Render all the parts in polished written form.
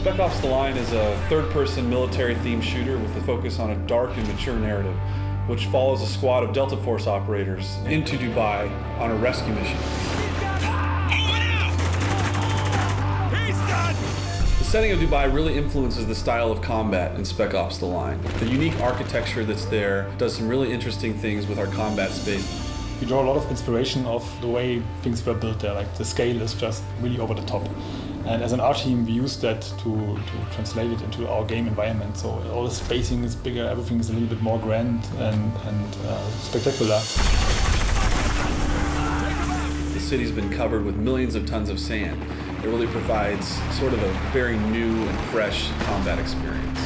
Spec Ops: The Line is a third-person military-themed shooter with a focus on a dark and mature narrative, which follows a squad of Delta Force operators into Dubai on a rescue mission. The setting of Dubai really influences the style of combat in Spec Ops: The Line. The unique architecture that's there does some really interesting things with our combat space. We draw a lot of inspiration of the way things were built there, like the scale is just really over the top. And as an art team, we use that to translate it into our game environment. So all the spacing is bigger, everything is a little bit more grand and spectacular. The city's been covered with millions of tons of sand. It really provides sort of a very new and fresh combat experience.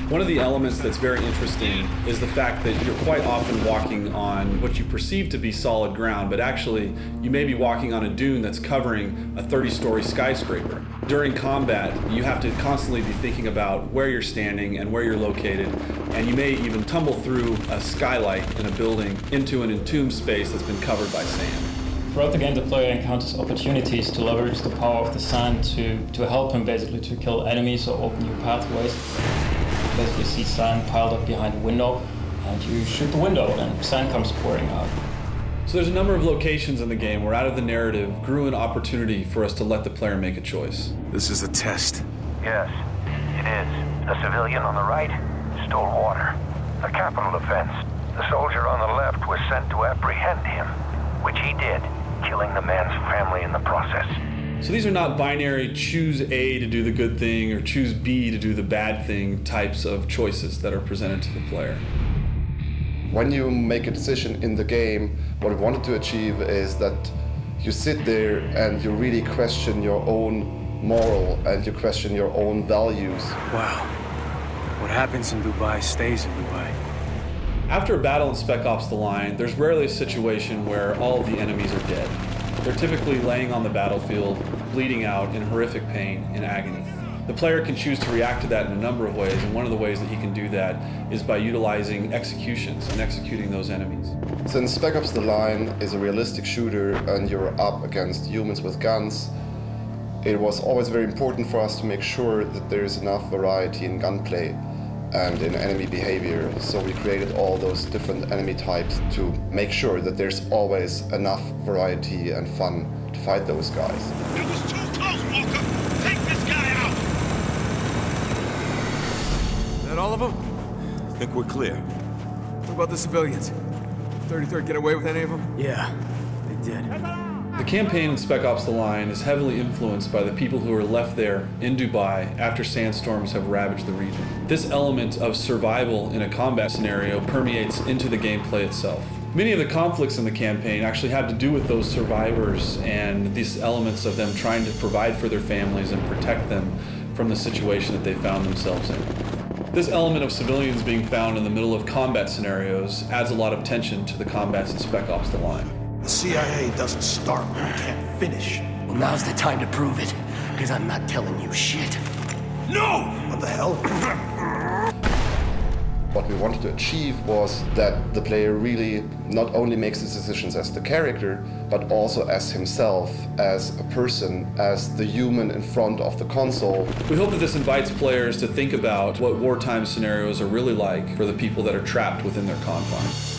One of the elements that's very interesting is the fact that you're quite often walking on what you perceive to be solid ground, but actually you may be walking on a dune that's covering a 30-story skyscraper. During combat, you have to constantly be thinking about where you're standing and where you're located, and you may even tumble through a skylight in a building into an entombed space that's been covered by sand. Throughout the game, the player encounters opportunities to leverage the power of the sand to help him basically to kill enemies or open new pathways. You basically see sand piled up behind a window, and you shoot the window, and sand comes pouring out. So there's a number of locations in the game where out of the narrative grew an opportunity for us to let the player make a choice. This is a test. Yes, it is. A civilian on the right stole water. A capital offense. The soldier on the left was sent to apprehend him, which he did, killing the man's family in the process. So these are not binary choose A to do the good thing or choose B to do the bad thing types of choices that are presented to the player. When you make a decision in the game, what we wanted to achieve is that you sit there and you really question your own moral and you question your own values. Wow. What happens in Dubai stays in Dubai. After a battle in Spec Ops: The Line, there's rarely a situation where all of the enemies are dead. They're typically laying on the battlefield, bleeding out in horrific pain and agony. The player can choose to react to that in a number of ways, and one of the ways that he can do that is by utilizing executions and executing those enemies. Since Spec Ops: The Line is a realistic shooter and you're up against humans with guns, it was always very important for us to make sure that there's enough variety in gunplay and in enemy behavior. So we created all those different enemy types to make sure that there's always enough variety and fun to fight those guys. It was too close, Walker! Take this guy out! Is that all of them? I think we're clear. What about the civilians? 33rd get away with any of them? Yeah, they did. The campaign in Spec Ops: The Line is heavily influenced by the people who are left there in Dubai after sandstorms have ravaged the region. This element of survival in a combat scenario permeates into the gameplay itself. Many of the conflicts in the campaign actually have to do with those survivors and these elements of them trying to provide for their families and protect them from the situation that they found themselves in. This element of civilians being found in the middle of combat scenarios adds a lot of tension to the combats in Spec Ops: The Line. The CIA doesn't start when it can't finish. Well, now's the time to prove it, because I'm not telling you shit. No! What the hell? What we wanted to achieve was that the player really not only makes his decisions as the character, but also as himself, as a person, as the human in front of the console. We hope that this invites players to think about what wartime scenarios are really like for the people that are trapped within their confines.